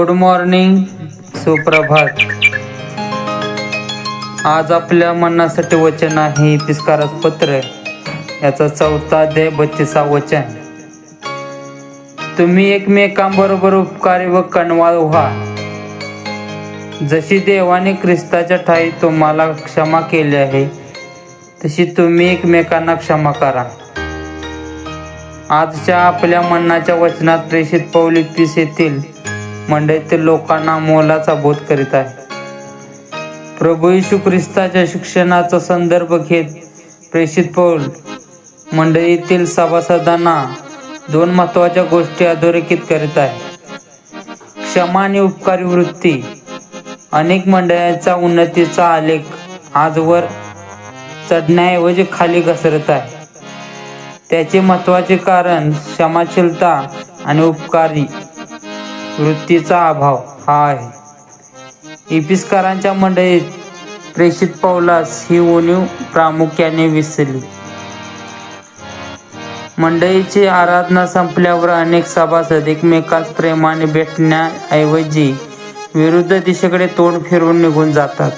Good morning, सुप्रभात। आज आपल्या मनासाठी वचन आहे इपिस्कारास पत्र याचा 4था अध्याय 32 वचन। तुम्ही एकमेकांबरोबर उपकारी व कणवाळ व्हा, जशी देवाने ख्रिस्ताच्या ठायी तुम्हाला क्षमा केली आहे तशी तुम्ही एकमेकांना क्षमा करा। आजच्या आपल्या मनाच्या वचनात प्रेषित पौल इफिस येथील मंडळीतील लोकांना मोलाचा बोध करीत आहे। प्रभू येशू ख्रिस्ताच्या शिक्षणाचा संदर्भ घेत प्रेषित पौल मंडळीतील सभासदांना 2 महत्त्वाच्या गोष्टी अधोरेखित करीत आहे, क्षमा आणि उपकारी वृत्ती। अनेक मंडळांचा उन्नतीचा आलेख आजवर चढण्याऐवजी खाली घसरत आहे। त्याचे महत्त्वाचे कारण क्षमाशीलता आणि उपकारी वृत्तीचा अभाव हा आहे। इफिसकरांच्या मंडळीत प्रेषित पौलास ही उणीव प्रामुख्याने दिसली। मंडळीची आराधना संपल्यावर अनेक सभासद एकमेकास प्रेमाने भेटण्याऐवजी विरुद्ध दिशेकडे तोंड फिरवून निघून जातात।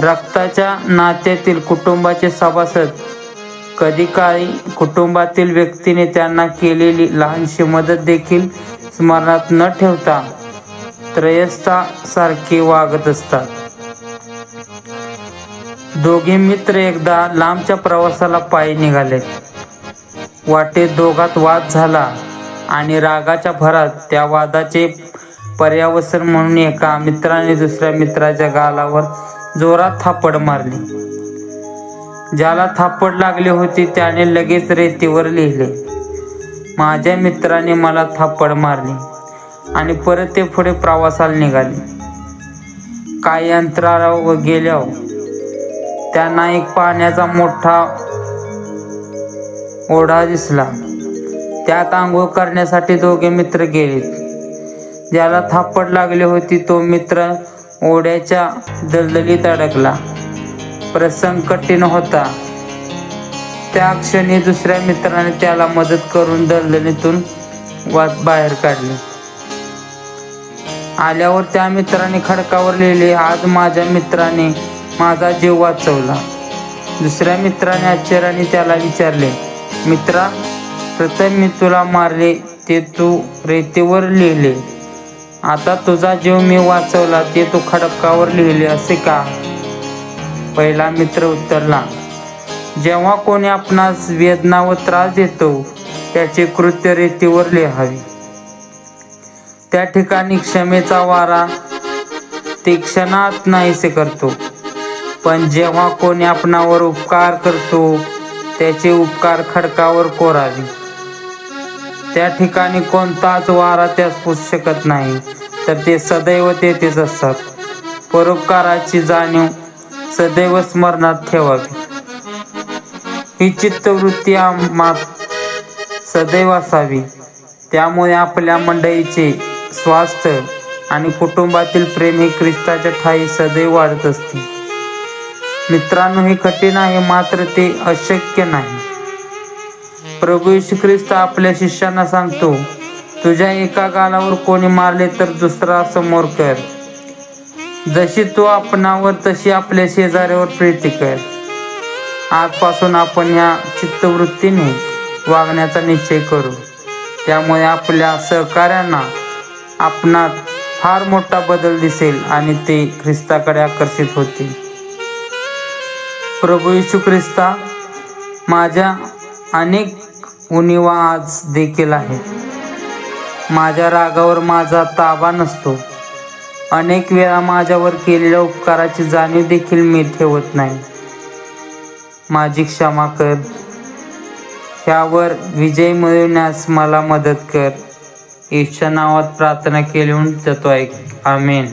रक्ताच्या नात्यातील कुटुंबाचे सभासद कधी काळी कुटुंबातील व्यक्तीने त्यांना केलेली लहानशी मदत देखील स्मरणात न ठेवता त्रयस्थासारखे वागत असतात। दोघे मित्र एकदा लांबच्या प्रवासाला पायी निघाले। वाटेत दोघात वाद झाला आणि रागाच्या भरात त्या वादाचे पर्यावसन म्हणून एका मित्राने दुसऱ्या मित्राच्या गालावर जोरात थापड मारली। ज्याला थापड लागली होती त्याने लगेच रेतीवर लिहिले, माझ्या मित्राने मला थापड मारली, आणि परत ते पुढे प्रवासाला निघाले। काही अंतरावर गेल्यावर त्यांना एक पाण्याचा मोठा ओढा दिसला। त्यात आंघोळ करण्यासाठी दोघे मित्र गेले। ज्याला थापड लागली होती तो मित्र ओढ्याच्या दलदलीत अडकला। प्रसंग कठीण होता। त्या क्षणी दुसऱ्या मित्राने त्याला मदत करून दलदलीतून बाहेर काढले। आल्यावर त्या मित्राने खडकावर लिहिले, आज माझ्या मित्राने माझा जीव वाचवला। दुसऱ्या मित्राने आश्चर्याने त्याला विचारले, मित्रा, प्रथम मी तुला मारले ते तू रेतीवर लिहिले, आता तुझा जीव मी वाचवला ते तू खडकावर लिहिले असे का? पहिला मित्र उत्तरला, जेव्हा कोणी आपणास वेदना व त्रास देतो त्याचे कृत्य रेतीवर लिहावे। त्या ठिकाणी क्षमेचा वारा ते क्षणात नाहीसे करतो, पण जेव्हा कोणी आपणावर उपकार करतो त्याचे उपकार खडकावर कोरावे। त्या ठिकाणी कोणताच वारा त्यास पुसू शकत नाही, तर ते सदैव तेथेच असतात। परोपकाराची जाणीव सदैव स्मरणात ठेवावी, ही चित्तवृत्ती आम्हात सदैव असावी। त्यामुळे आपल्या मंडळीचे स्वास्थ्य आणि कुटुंबातील प्रेम हे ख्रिस्ताच्या ठायी सदैव वाढत असते। मित्रांनो, हे कठीण आहे, मात्र ते अशक्य नाही। प्रभू येशू ख्रिस्त आपल्या शिष्यांना सांगतो, तुझ्या एका गालावर कोणी मारले तर दुसरा समोर कर। जशी तू आपणावर तशी आपल्या शेजाऱ्यावर प्रीती कर। आजपासून आपण ह्या चित्तवृत्तीने वागण्याचा निश्चय करू। त्यामुळे आपल्या सहकार्यांना आपणात फार मोठा बदल दिसेल आणि ते ख्रिस्ताकडे आकर्षित होतील। प्रभू येशू ख्रिस्ता, माझ्या अनेक उणीवा आज देखील आहेत। माझ्या रागावर माझा ताबा नसतो। अनेक वेळा माझ्यावर केलेल्या उपकाराची जाणीव देखील मी ठेवत नाही। माझी क्षमा कर, ह्यावर विजय मिळवण्यास मला मदत कर। येशूच्या नावात प्रार्थना केली म्हणून देतो ऐक, आमेन।